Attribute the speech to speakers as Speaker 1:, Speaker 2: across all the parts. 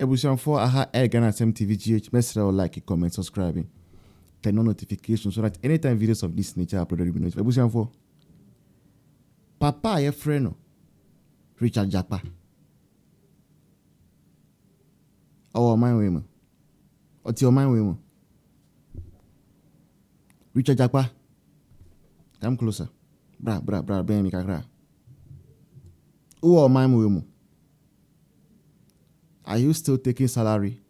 Speaker 1: Ebusian for aha Ghana SMTVGH. Mesra like, comment, subscribing, turn on notifications so that anytime videos of this nature are uploaded, you will notified. Ebusian for Papa, your friend, Richard Jakpa. Oh, my women. What's your mind, women? Richard Jakpa. Come closer. Bra, ben mi kakra. Oh, my women. Are you still taking salary?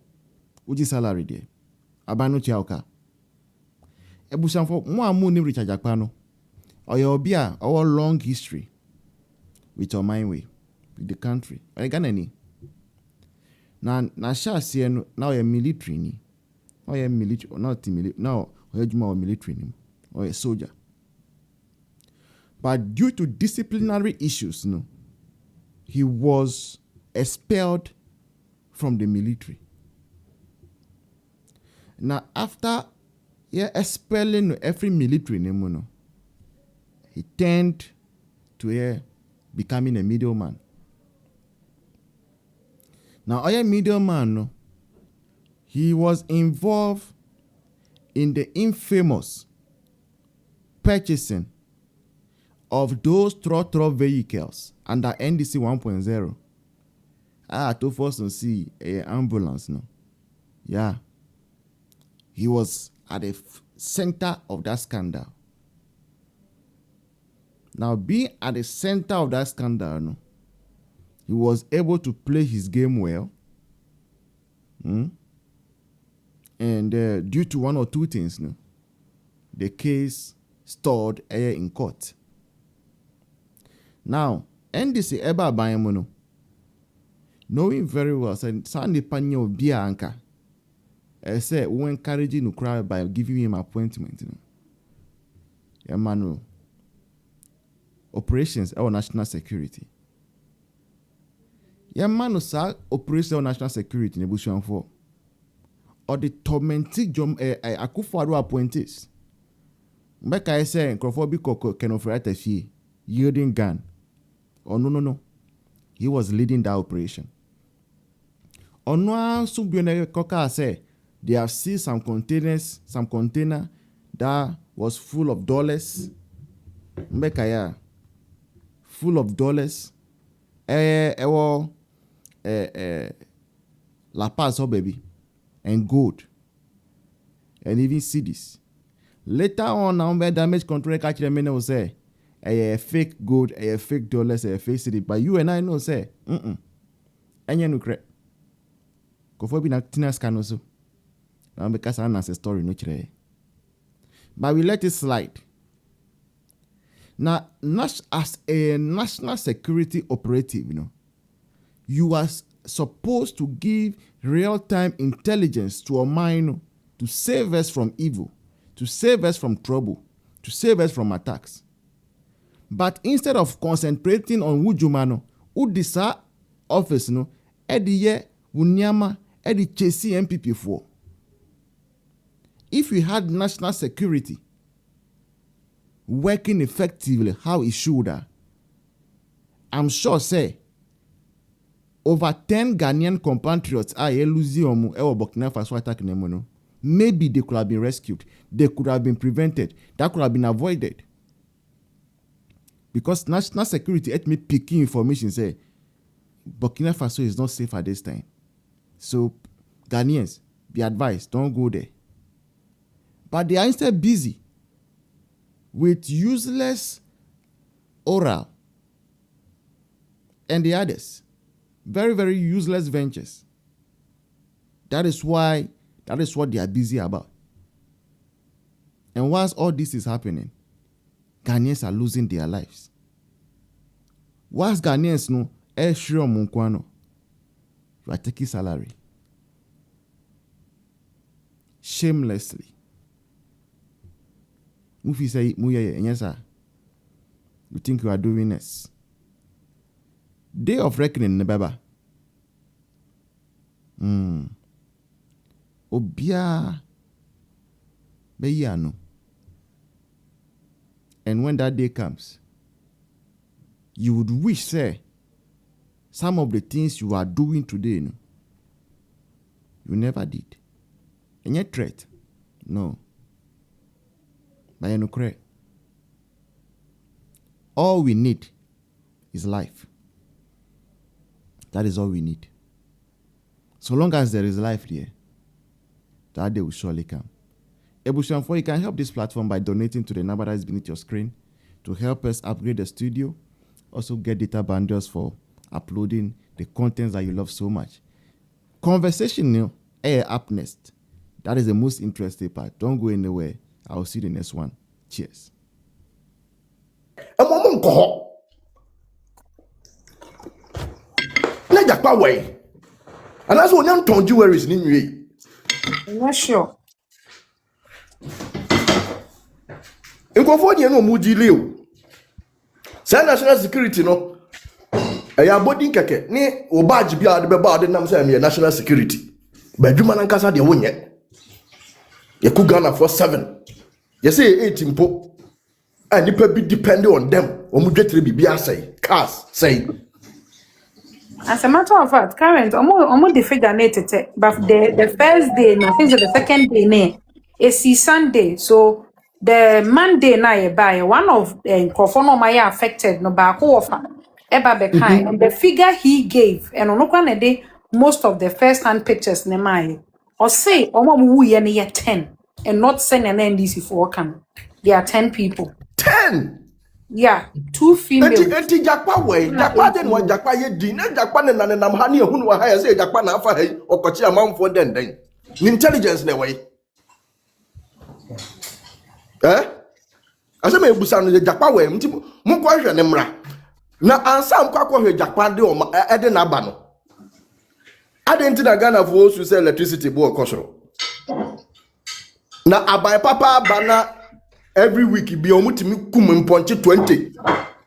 Speaker 1: Uji salary there? Abano chiauka. Ebusian for mo amu ni Richard Jakpa no. Or bia our long history with your mind way with the country. Or Ghana ni. Na sha see no now you military ni. Or you military or not military. Now you juma military ni. Or a soldier. But due to disciplinary issues, no, he was expelled from the military. Now, after expelling every military name, no, he turned to becoming a middleman. Now, a middleman, no, he was involved in the infamous purchasing of those trotro vehicles under NDC 1.0. To force to see an ambulance, no. Yeah. He was at the center of that scandal. Now, being at the center of that scandal, no, he was able to play his game well. And due to one or two things, no, the case stalled in court. Now, NDC eba bayemono, knowing very well, said Sandy Panyo Bia Anka. I said, we encourage him to cry by giving him appointment. Emmanuel. Operations or national security. Emmanuel sa operations or national security in Ebusian for. Or the tormenting Akufo-Addo appointees. Mbeka I say, Ofori Atta Nyame yielding gun. Oh, no. He was leading that operation. Onwa Subione Koka say they have seen some container that was full of dollars. Mbekaya full of dollars. La Paz, oh baby, and gold, and even CDs. Later on, now damage control catch them and will say. A fake gold, a fake dollars, a fake city. But you and I know say, Anya no cre. Kofo bi na tina scan so. Now because I answer story no chire. But we let it slide. Now, as a national security operative, you are supposed to give real-time intelligence to a mind to save us from evil, to save us from trouble, to save us from attacks. But instead of concentrating on Wujumano, Udisa office, Ediye, Wunyama, Edi Chesi MPP for. If we had national security working effectively how it should, I'm sure, say, over 10 Ghanaian compatriots are elusium or Burkina Faso attack nemono. Maybe they could have been rescued. They could have been prevented. That could have been avoided. Because national security let me picking information say Burkina Faso is not safe at this time. So Ghanaians, be advised, don't go there. But they are instead busy with useless oral and the others. Very, very useless ventures. That is what they are busy about. And once all this is happening, Ghanaians are losing their lives. Once Ghanaians know, sure munkwano, you are taking salary. Shamelessly. Mufi say, yes, sir. You think you are doing this? Day of reckoning, Nebaba. Obia Beyano. And when that day comes, you would wish, say, some of the things you are doing today, You never did. And yet threat. No. But you know, all we need is life. That is all we need. So long as there is life there, that day will surely come. Ebusianfo, you can help this platform by donating to the number that is beneath your screen to help us upgrade the studio. Also get data bundles for uploading the contents that you love so much. Conversation up next. That is the most interesting part. Don't go anywhere. I will see you in the next one. Cheers.
Speaker 2: Na Jakpa way. And that's what young ton jewelries in you.
Speaker 3: Not sure.
Speaker 2: In California, no Muji Leo. Say national security no. A body keke ni obaji bia de beba de nam say national security. But you man kasa de wonye. You could Ghana for 7. You say 8 impo. And you be depending on them. Omudwe bibia say cars say.
Speaker 3: As a matter of fact, current almost the figure nated, but the first day, no, things the second day, it's Sunday. So the Monday night by one of Kofono Maya affected no bako offer eba bekai and the figure he gave and on day most of the first hand pictures ne or say omo ye 10 and not send an NDC for can. There are 10 people.
Speaker 2: 10.
Speaker 3: Yeah, 2 females.
Speaker 2: Enti Jakpa way. Jakpa den wa Jakpa ye di na Jakpa ne nam ha ne ehunu wa ha ya say Jakpa na afa he okochi amanfo den. Intelligence ne way. Asa me ebusa no Jakpa way nti mo kwa hwe ne mra. Na ansa mkwa kwa hwe Jakpa de o ede na aba no. Adenti na Ghana for so say electricity bo okosoro. Na abai papa bana every week be omutimi kum mponche 20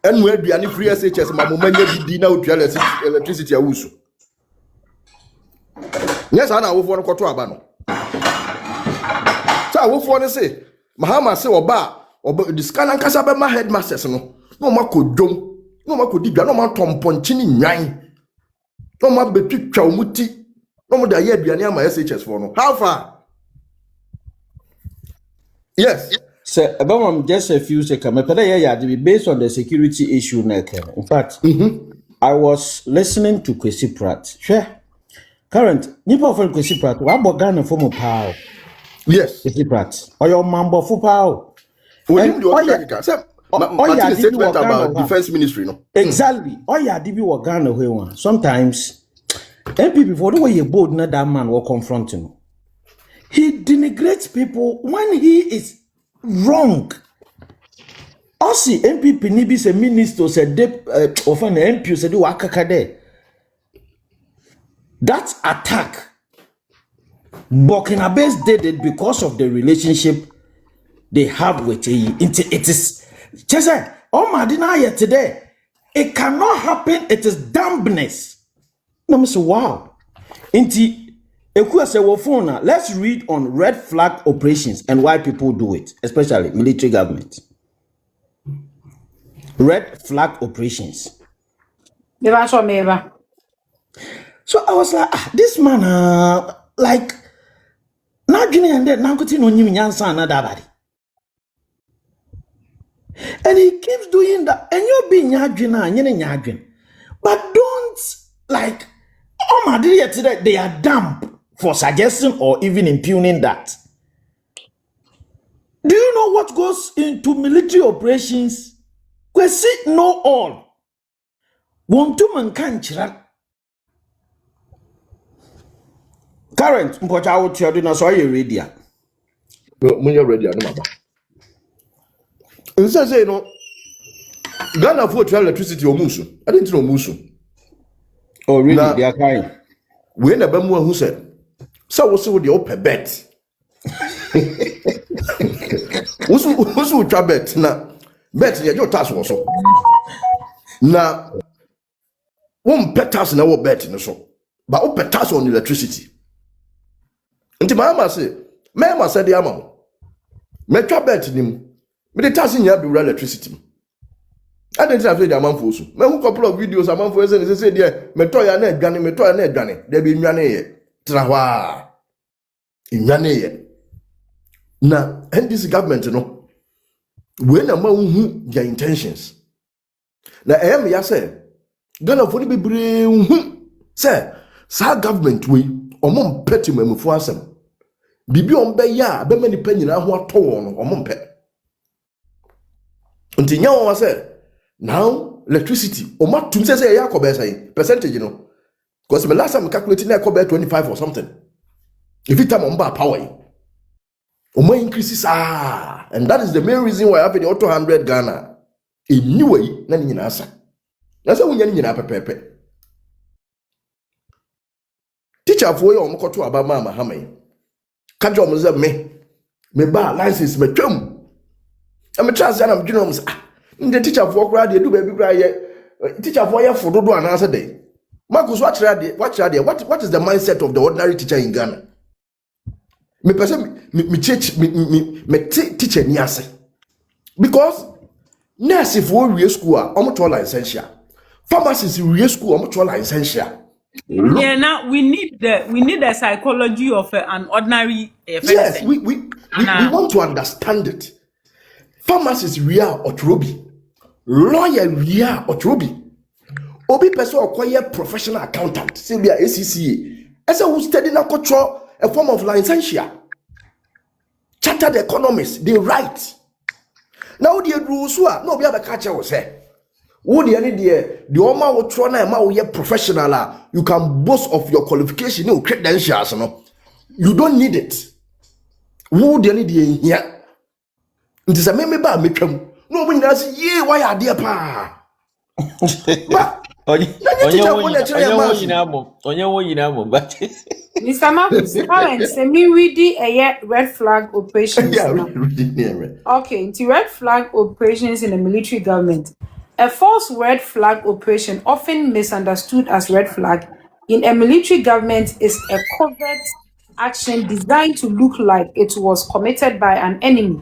Speaker 2: enu aduane free SHS mamomanya bidi na otua electricity awusu yes ana awofo no kwoto aba no sa awofo no say Mahama say oba diska na nkasa be ma headmasters no no makodwom no makodibia no matomponche ni nwan no mabetwitwa omuti no mo da ye aduane ama SHS for no how far yes.
Speaker 4: So, about just a few seconds, based on the security issue. In fact, I was listening to Kwesi Pratt. Sure. Current, Nipa for Kwesi Pratt, what about Ghana from power?
Speaker 2: Yes.
Speaker 4: Kwesi Pratt. Or your mambo for power.
Speaker 2: About defense ministry, no?
Speaker 4: Exactly. Oh, yeah, DB Ghana. Sometimes, MP before the way you bold, not that man will confront him. He denigrates people when he is wrong. Also, MPP nibi se minister se often MP se do wakakade. That attack, Burkina Faso did it because of the relationship they have with it is just oh my dinner today. It cannot happen. It is dampness. No, me say wow. Let's read on red flag operations and why people do it, especially military government. Red flag operations. So I was like, this man, like, not getting and then now continue on you and he keeps doing that, and you're being yadrin, but don't like, oh my dear, today they are damp for suggesting or even impugning that. Do you know what goes into military operations? We see know all. Want to man can't current but I would tell you so you ready.
Speaker 2: When you're ready, no matter. Instead say no Ghana for electricity or musu. I didn't know musu.
Speaker 4: Oh really? They are crying.
Speaker 2: We never more who said. So what's with the open bet? What's with your bet? Now, bet your task was so. Now, one pet task in our bet in the so, but open task on electricity. And the Mahama said, the amount. Make your bet in him. But the task in here be electricity. I didn't have the amount for you. Me who couple of videos amount for you say, yeah, metoya ne gane, there be nyane. trawa inwane na NDC government no when na ma hu their intentions na ya say Ghana for be brave say sa government we omo mpeti mamufo asem bibi on be ya be mani pa nyina ho ato no omo mpe nti nya won say now electricity omo tum say ya ko say percentage no because the last time calculating na ko be 25 or something if it time on ba power omo increases and that is the main reason why I have the auto 100 Ghana anyway na nyina asa na say wunya nyina pepepe teacher for you omokoto abama Mahama kajo omo say me ba license me twam am chance na mdwene omo say the teacher for kra de do ba bi kra ye teacher for ye fododo anasa dey Marcus what is the mindset of the ordinary teacher in Ghana me person me teacher ni ase because nurse for we school omo to licensure pharmacist we school omo to licensure.
Speaker 5: Yeah, now we need the psychology of an ordinary person.
Speaker 2: Yes, we want to understand it. Pharmacist we are otrobi, lawyer we are otrobi, obi person acquire professional accountant, say we are ACCA. As who study na control a form of licensure. Chartered economists, they write. Now the rules no be able to catch us say. Who the any the Oma will try na ma we professional you can boast of your qualification, your credentials, no. You don't need it. Who the any here? It is a meme ba metwam. No when you say yeah why are there pa? But
Speaker 3: Mr. Marcus, parents, me read a red flag operations.
Speaker 2: Yeah, reading
Speaker 3: Okay, into red flag operations in the military government. A false red flag operation, often misunderstood as red flag, in a military government is a covert action designed to look like it was committed by an enemy,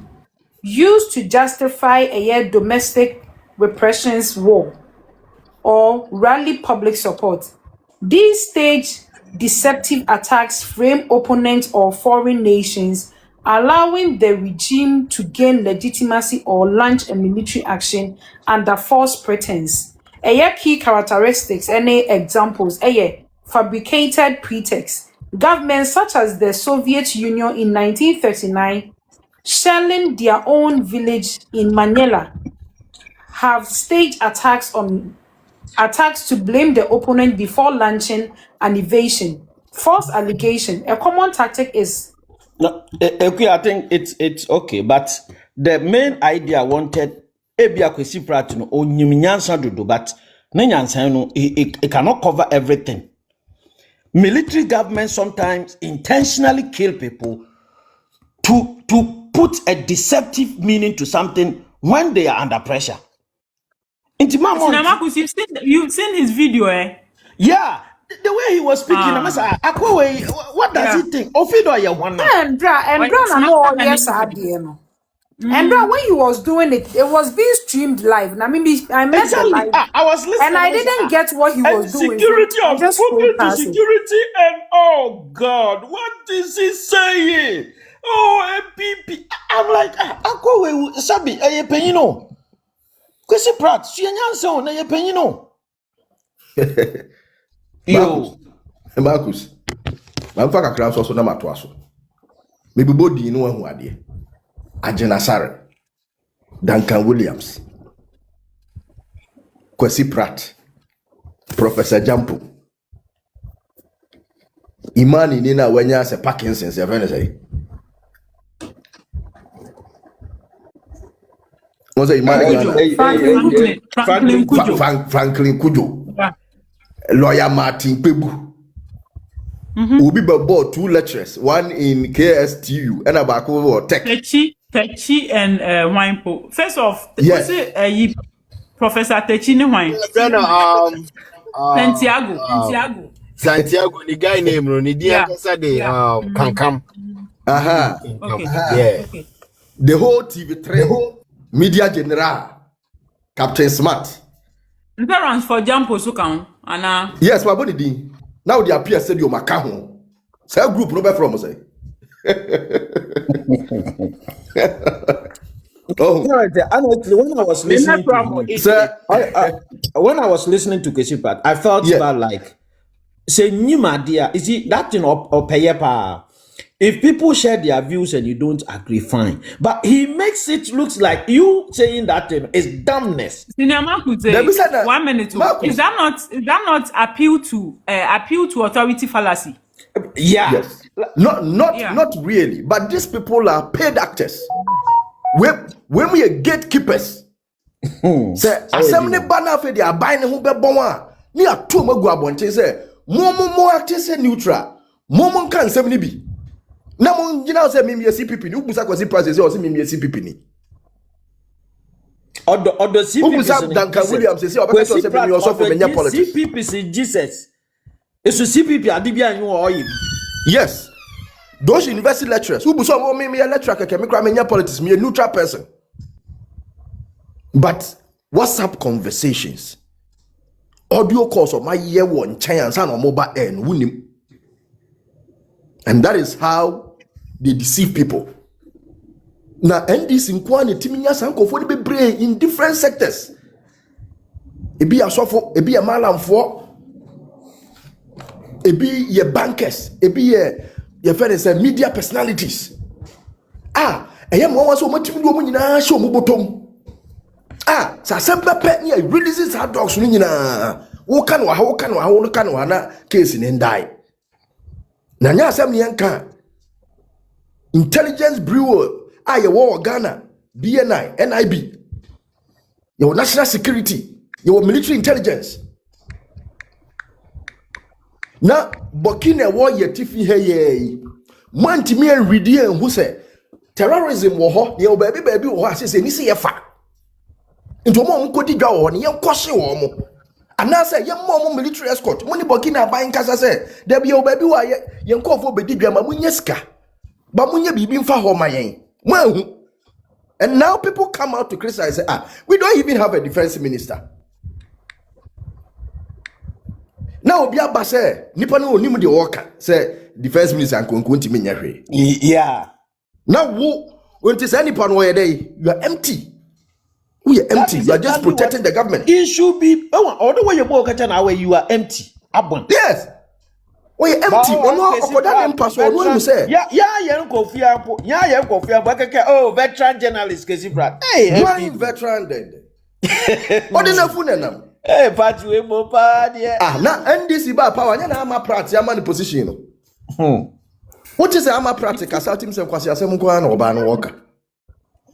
Speaker 3: used to justify a domestic repressions war or rally public support. These stage deceptive attacks frame opponents or foreign nations, allowing the regime to gain legitimacy or launch a military action under false pretense. Key characteristics, any examples, fabricated pretext. Governments such as the Soviet Union in 1939, shelling their own village in Manila, have staged attacks to blame the opponent before launching an invasion. False allegation. A common tactic is
Speaker 4: No, I think it's okay, but the main idea I wanted ebia kwesi prat no onyim nyansa dodo, but ne nyansa no it cannot cover everything. Military government sometimes intentionally kill people to put a deceptive meaning to something when they are under pressure.
Speaker 5: Mr. Marcus, you've seen his video, eh?
Speaker 4: Yeah, the way he was speaking, I'm saying, what does he think? Ofido ya one.
Speaker 3: and no yes no. And when he was doing it, it was being streamed live. I mean, I met
Speaker 4: Exactly.
Speaker 3: the live,
Speaker 4: I was listening,
Speaker 3: and I didn't get what he was doing.
Speaker 4: Security
Speaker 3: So I
Speaker 4: of
Speaker 3: just
Speaker 4: spoken
Speaker 3: scrolled
Speaker 4: to
Speaker 3: past it.
Speaker 4: security, and oh God, what is he saying? Oh, MPP. I'm like, Akwe Sabi, a penino. Kwesi Pratt, she anyansa na ye penino. Yo,
Speaker 2: Marcus. Mamfa kakra so na mato aso. Me bibo di no ahu ade. Agena Sare. Duncan Williams. Kwesi Pratt. Professor Jampo. Imani ni na wanya se Parkinson's ya vene say. What's a Imani? Franklin Kujo.
Speaker 5: Yeah.
Speaker 2: Lawyer Martin Pebu. Will be bought 2 lecturers, one in KSTU and about Tech.
Speaker 5: Techi and Winepo. First off,
Speaker 2: Yes.
Speaker 5: Professor Techi ni Wine.
Speaker 6: Santiago, the guy named Ronnie
Speaker 5: Yeah.
Speaker 6: Kankam.
Speaker 2: Aha.
Speaker 5: Okay.
Speaker 6: Yeah.
Speaker 5: Okay.
Speaker 2: The whole TV3, Media General, Captain Smart.
Speaker 5: Parents for Jampo so count. Anna.
Speaker 2: Yes, my body. Now they appear said you makaho. Say group no be from say. Oh,
Speaker 4: Honestly, when I was listening to him,
Speaker 2: sir.
Speaker 4: when I was listening to Kesipat, I felt
Speaker 2: Yeah.
Speaker 4: bad like say Nima dear, is it that thing or pay pa? If people share their views and you don't agree, fine. But he makes it looks like you saying that thing is dumbness.
Speaker 5: Senior Marcus,
Speaker 2: Let me say that.
Speaker 5: 1 minute.
Speaker 2: Marcus.
Speaker 5: Is that not appeal to authority fallacy?
Speaker 4: Yeah.
Speaker 2: Yes. Not
Speaker 5: Yeah.
Speaker 2: not really. But these people are paid actors. When we are gatekeepers. Say assembly banner for the buying who be bon ni atu magu abonte say mo acting say neutral. Mo kan sem ni bi. Na mo ngina say me CPP ni ubusa kwasi price say o say me CPP ni.
Speaker 4: Or the CPP.
Speaker 2: Ubusa Duncan Williams say o be say me also for menya politics.
Speaker 4: CPP is Jesus. It's a CPP adibia you or him.
Speaker 2: Yes. Those university lecturers who so me a lecturer keke me kra menya politics me a neutral person. But WhatsApp conversations, audio calls of my year one chance and mobile end wunim. And that is how they deceive people. Now, NDC in Kwane Timinya Sanko for the brain in different sectors. It be a sofo, it be a malam for, it be your bankers, it be your friends and media personalities. I am one so much woman show mubotom. Sa semba pet near releases our dogs nina. Wo kan na case in die. Nanya assembly yanka intelligence bureau your war Ghana BNI NIB your national security your military intelligence na Burkina war yetifi heye mantimi enridi en hu se terrorism wo ho ye baby wo ho asese ni se yefa nto mo nkodi dwa wo ne ye nkose wo mo anase ye mo military escort mo ni Burkina ban kasa se da bi baby wa ye nkofo bedi dwa ma munye sika ba munye bibi mfa ho ma yen mo ahu. And now people come out to criticize say we don't even have a defense minister. Now obi aba say nipa no onim de worker say defense minister ankonko ntimi nya hwe.
Speaker 4: Yeah.
Speaker 2: Now wo won't say nipa no ye dey you are empty. We are empty. You are just protecting the government.
Speaker 4: It should be. All the way you walk at you are empty.
Speaker 2: Yes. We are empty.
Speaker 4: Oh, veteran journalist, hey,
Speaker 2: why veteran then? What is the phone?
Speaker 4: Hey, Pat, you mo pa dear.
Speaker 2: Now NDC ba power. Nya na ama practice ama position. What is the ama practice? Asalt himself kwasi asem kwa na oba no worker.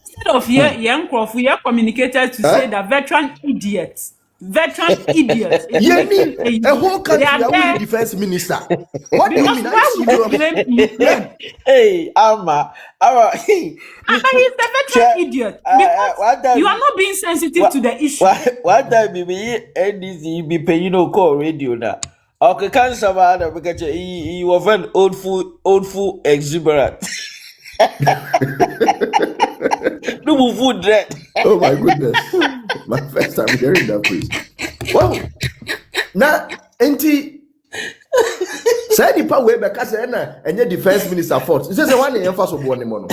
Speaker 5: Instead of young Crawford, you communicated to say that veteran idiots. A
Speaker 2: whole country are defense minister. What do you mean?
Speaker 4: Hey, Alma.
Speaker 5: He's the veteran idiot. Because you are not being sensitive to the issue.
Speaker 4: What time be NDC be paying no call radio now? Okay, can't survive because he was an old fool exuberant. No food dread.
Speaker 2: Oh my goodness. My first time hearing that phrase. Wow. Now, auntie, say the power way back as and your defense minister fought. It says the one in emphasis of one mono.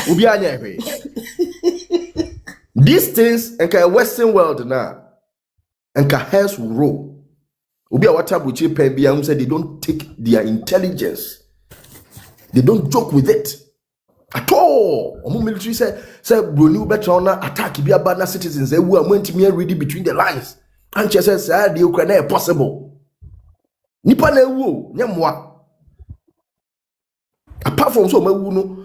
Speaker 2: These things and ka Western world now and ka heads will roll. Ubi awata buchi pebia said they don't take their intelligence. They don't joke with it. At all, military say Bruni better na attack be about citizens. They were going to me ready between the lines. And she says, the Ukraine possible. Nipa na wu nyamwa. Apart from so no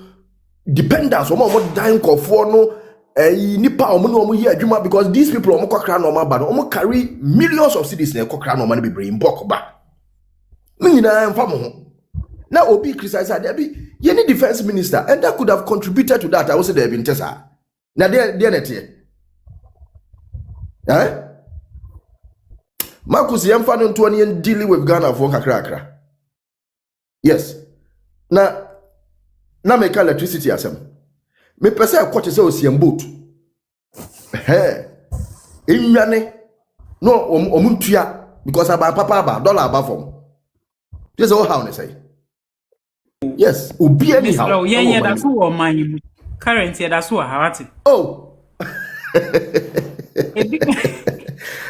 Speaker 2: dependence, omo dying for no nipa omo here adwuma because these people omo kokra normal ba no carry millions of citizens kokra normal be bring back ba. Me nyina mfa mo ho. Now Obi criticize there be any defense minister and that could have contributed to that. I will say there have been tesa. Now there net here. Marcus Yamfan and Tony dealing with Ghana for kakra. Yes. Now make electricity asem. Me pese a coach say o boat. Inwane no omuntua because aba papa aba dollar aba from. Just all how they say. Yes, obi anyhow.
Speaker 5: Mr. Yeah, that's who or man. Currently, that's who I have.
Speaker 2: Oh.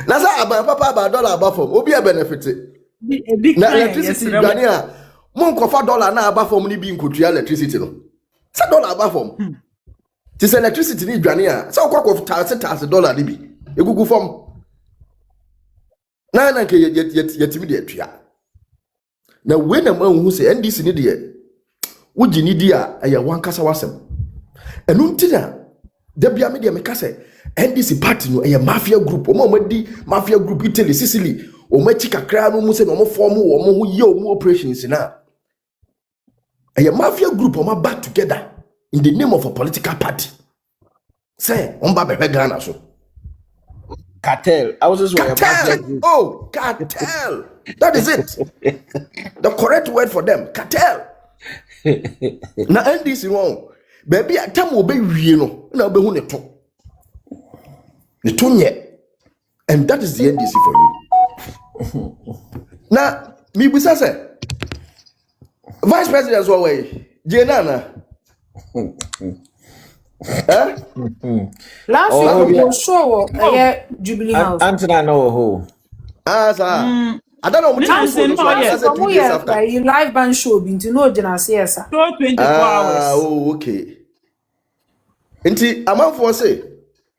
Speaker 2: Nasa aba papa aba dollar aba from obi a benefit. Na electricity dwane a mon kofa dollar na aba from ni bi nkotua electricity no. Sa dollar aba from. This electricity ni dwane a sa okwa $1,000 dollar ni bi. Egugu from. Na nke yetimi de atua. Na we na man hu say NDC ni de wogi ni di a eye wan kasa wasem. Enu ntina da bia me de me kasa NDC party no a mafia group di mafia group Italy Sicily o machi kakra no mu se no mo form wo mo ho ye o mu operations na a mafia group o ma back together in the name of a political party say on ba be Ghana so
Speaker 4: Cartel. I was just
Speaker 2: cartel. Oh, cartel. That is it. The correct word for them, cartel. Na NDC won baby atam obe wie no na obe hu ne to and that is the NDC for you. Now, me bisa say, Vice President way, Jenana.
Speaker 3: Last week we show Jubilee House.
Speaker 4: Antina no ho.
Speaker 2: Sir. I don't know
Speaker 3: what you live band show been to know sir.
Speaker 5: 24 hours.
Speaker 2: Oh, okay. Inti amount for say.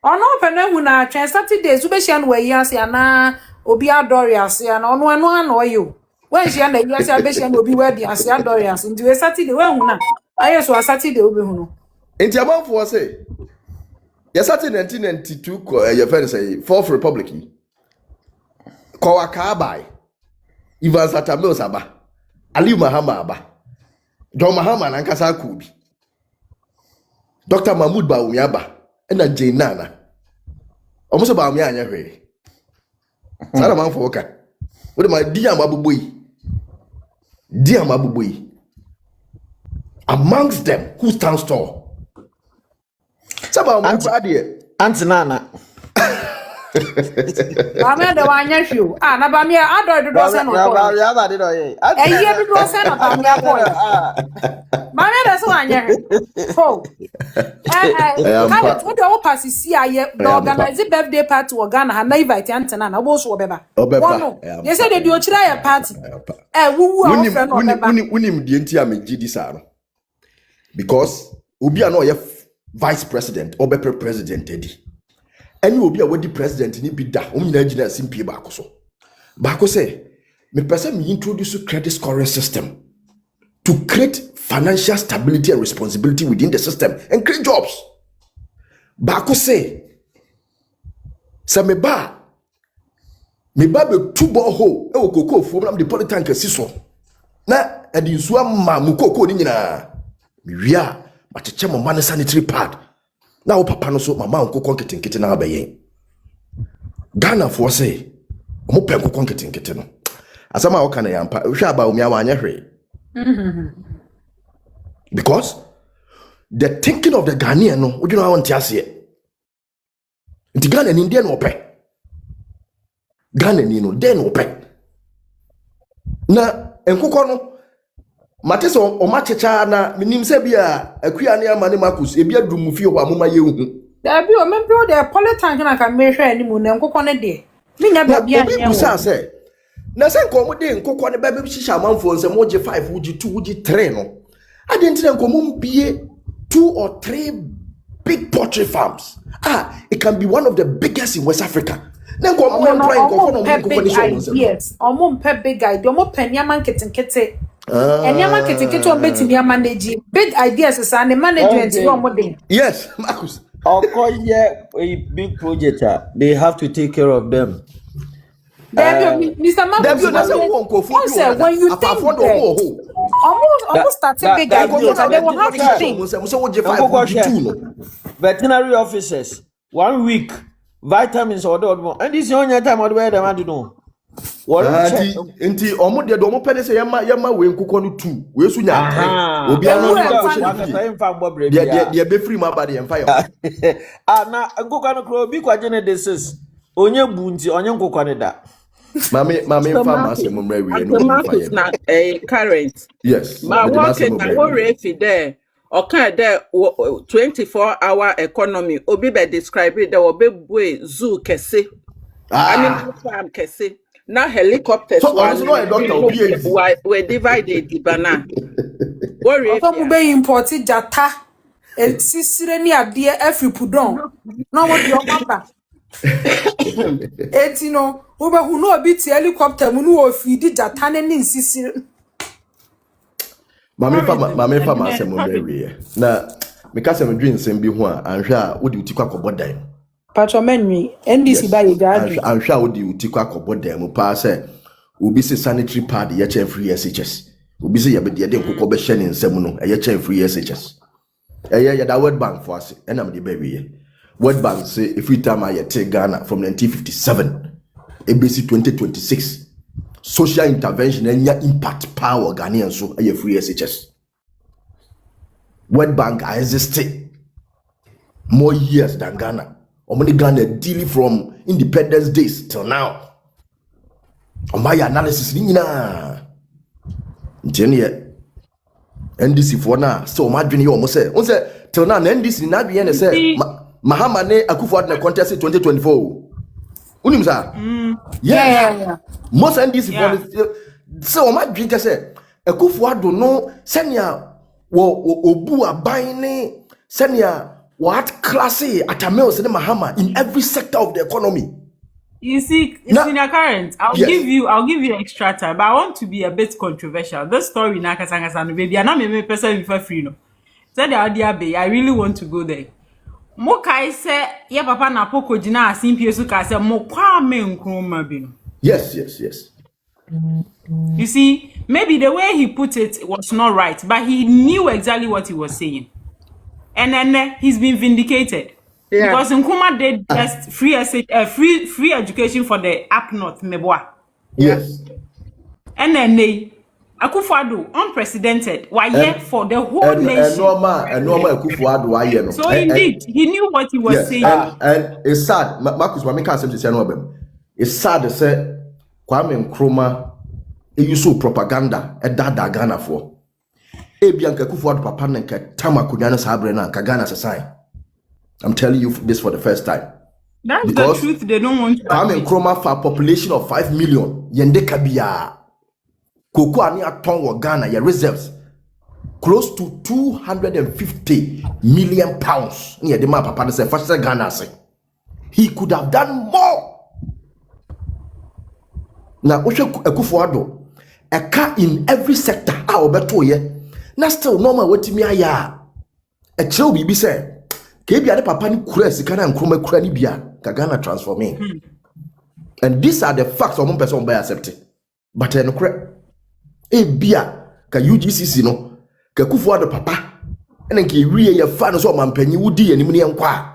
Speaker 3: Ono pene hu na twen Saturdays ubehia no wayi ase ana obi adori ase ana ono ano oyo wen hia na yi ase abehia na obi wadi ase adori ase nti we Saturday wen hu na ayeso Saturday obehu no
Speaker 2: nti amamfo say ya Saturday 1992 ko ya friend say Fourth Republic ko waka bai Ivan Satamil saba Ali Mahama aba John Mahama na nkasa ku bi Dr. Mahmoud Bawumia aba na Jenana almost about me anya hwe sara man for ka we ma di amabuboyi amongst them who stands tall saba man
Speaker 4: Antinana
Speaker 3: Bamia de wanya hwe na bamia ador do se no ko
Speaker 4: ya ba de do ye
Speaker 3: eyi do se na bamia ko bamia de so wanya ho what do pass see aye organize birthday party wo Ghana ha na invite Antina na wo so wo beba you say they do chira ya party wuwu a friend no beba
Speaker 2: unim die nti amegidi sa no because obi a no ye vice president or be president edi any obi a wadi president ni bi da nyina gina simpie ba ko say me person me introduce credit scoring system to create financial stability and responsibility within the system and create jobs. Bako say me ba be two borehole e wo koko fo na the polytank siso na edi nsu amma mu koko ni nyina me wia ma cheche mo man sanitary pad na wo papa no so mama nkoko nketenkete na abayen Ghana for say mo pe nkoko nketenkete no asama wo kana yampa hwe aba o mi awanya hwe because the thinking of the Ghanaian no we don't want to see nti Ghana ni ndie no pe Ghana ni no den no pe na nkoko no matese o machecha na minim se bia akua ne amane makus e bia dum fie ho amoma ye hu
Speaker 3: da bi o mempe the politician na ka mehwe animu na nkoko ne de minya ba bia ne
Speaker 2: wo se na se nko de nkoko ne ba be hihya amanfo nse mo je 5 wuji 2 wuji 3 no adenti nko mo mbie 2 or 3 big poultry farms it can be one of the biggest in West Africa na nko mo employ nkoko no nkoko ni so
Speaker 3: yes omo mpe big idea omo panyama nketenkete enyama ketekete o betimi manage big ideas is an management no mo dey
Speaker 2: yes Marcus
Speaker 4: a big project they have to take care of them.
Speaker 3: Mr. Marcus, when you think almost starting big ideas, they will have to think.
Speaker 4: Veterinary officers, 1 week, vitamins or the and this is the only time I wear them. I don't know.
Speaker 2: Nti omo de do omo pede se yema we nkukọ no 2 we su nya obi anu de be free ma ba de emfa yo
Speaker 4: na nkukọ no kro bi kwaje ne desis onye bu nti onye nkukọ ne da
Speaker 2: Mami farmer say mo mrewe no mo
Speaker 7: Marcus na current.
Speaker 2: yes
Speaker 7: But
Speaker 2: me
Speaker 7: what
Speaker 2: say
Speaker 7: is
Speaker 2: mo
Speaker 7: na
Speaker 2: mrewe
Speaker 7: worry if there? Okay, there 24-hour economy. Obi be describe it. There will be zoo kese. Animal farm kese. Now helicopters
Speaker 2: so honestly no a doctor or PhD
Speaker 7: we divided the banana. Worry if
Speaker 3: Oto mube import jata. Sisire ni adie every pudon. No what your papa. No, ube hu no obi ti helicopter mu no ofidi jata ne ni sisire.
Speaker 2: Mami farmer say mo mrewe na because I'm doing nsem bi ho a anhwe a wodi uti kwa kobodan
Speaker 3: Patromenwi NDC ba ye gadu.
Speaker 2: anhwe a wodi uti kwa kobodan mu pa say obi se sanitary pad ye chen free SHS obi se ye be de nkokɔ be hye ne nsem no ye chen free SHS ye da World Bank for us and am de ba wiye World Bank say every time I take Ghana from 1957 ABC 2026 social intervention and impact power Ghanaian so a free SHS. World Bank existed more years than Ghana. Omani Ghana dealing from independence days till now. On my analysis, nina. NDC for now. So my dream you almost say. On say till now NDC na be ene say Mahama ne Akufo-Addo na contest 2024. Unim sa? Yeah. Most NDC for so my dream just say Akufo-Addo no senior obu aban ne senior what classy atamel say Mahama in every sector of the economy.
Speaker 5: You see, senior current, I'll give you extra time, but I want to be a bit controversial. This story na kasanga no baby, na me person before free no. Said the idea be, I really want to go there. Mo kai say ye papa na poko jina asimpie su ka say mo kwa me nkroma bi no.
Speaker 2: Yes.
Speaker 5: You see, maybe the way he put it was not right, but he knew exactly what he was saying. And then he's been vindicated. Yeah. Because Nkrumah did just free education for the up north, Meboa.
Speaker 2: Yes.
Speaker 5: And then Akufo-Addo, unprecedented, why for the whole nation.
Speaker 2: And normal Akufo-Addo why
Speaker 5: So indeed, he knew what he was saying.
Speaker 2: And it's sad, Marcus, my can't say no. It's sad to say Kwame Nkrumah use propaganda at that Ghana for. Bianca Akufo-Addo papa nenka tama kunyana sabre na Ghana society. I'm telling you this for the first time.
Speaker 5: That's because the truth. They don't want to.
Speaker 2: Kwame Nkrumah for a population of 5 million. Yende kabia. Koko ani aton wa Ghana ya reserves close to 250 million pounds. Near the map papa say first Ghana say. He could have done more. Now Akufo-Addo eka in every sector a obeto ye. Na still normal wetimi aya. E chiro bibi say Kebia de papa ni kura sika na Nkrumah kura ni bia ka Ghana transforming. And these are the facts one person by accepting. But en kura bia ka UGCC no ka Akufo-Addo papa ene nke wiye ya fa no so mampanyi wudi anim ne nkwa.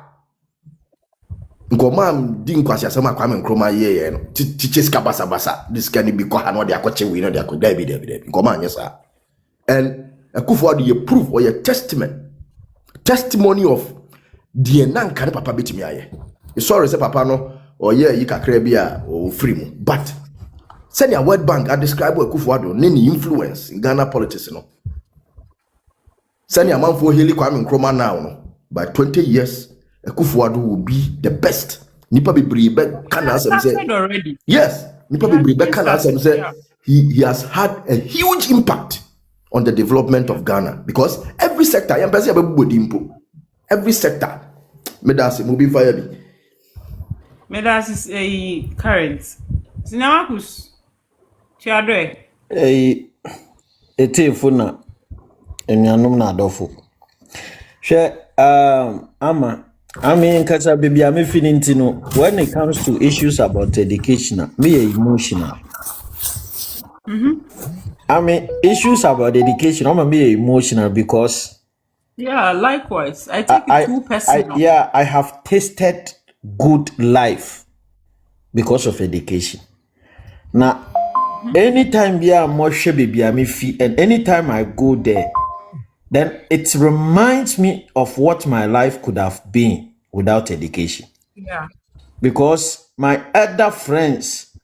Speaker 2: Nkomam di nkwasi asema Kwame Nkrumah ye no tiches ka basa this can be ko ha no de akoche we no de akoda bi nkomam anya sa. And Akufo-Addo ye proof or your testimony of the nankane papa betimi aye. You sorry say papa no or yeah yi kakra bia o free mu. But send your World Bank I describe Akufo-Addo any influence in Ghana politics no. Send your man for Heli Kwame Nkrumah now no. By 20 years Akufo-Addo will be the best. Nipa bebree be kan asem say
Speaker 5: already.
Speaker 2: Yes, nipa bebree be kan asem say he has had a huge impact on the development of Ghana because every sector every sector medasi moving fire bi
Speaker 5: Medas is a current. Sinamakus. Chiadre.
Speaker 4: Funa enuanom na adofo. Hwe ama I mean kasa baby I'm feeling no when it comes to issues about education me emotional. I mean issues about education I'm me emotional because
Speaker 5: yeah, likewise. I take it too personal.
Speaker 4: I have tasted good life because of education. Now, anytime baby I'm and anytime I go there, then it reminds me of what my life could have been without education.
Speaker 5: Yeah.
Speaker 4: Because my other friends,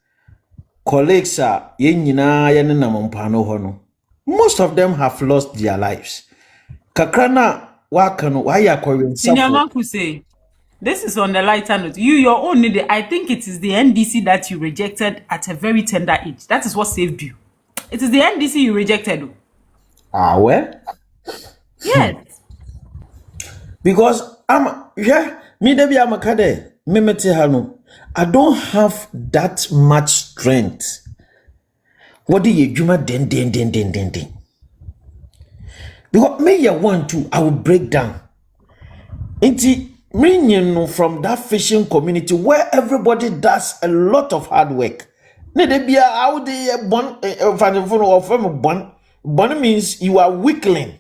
Speaker 4: colleagues are yen nyina ye ne nam mpa no ho no. Most of them have lost their lives. Kakrana waka no why akọrin
Speaker 5: Senior
Speaker 4: safo.
Speaker 5: Manku say, this is on the lighter note. Your own need. I think it is the NDC that you rejected at a very tender age. That is what saved you. It is the NDC you rejected.
Speaker 4: Ah, well?
Speaker 5: Yes.
Speaker 4: Because me debi amakade me mete hanu. I don't have that much strength. What do you juma den. Because me ya want to, I will break down. Inti me from that fishing community where everybody does a lot of hard work. Ne de bia how de bon means you are weakling.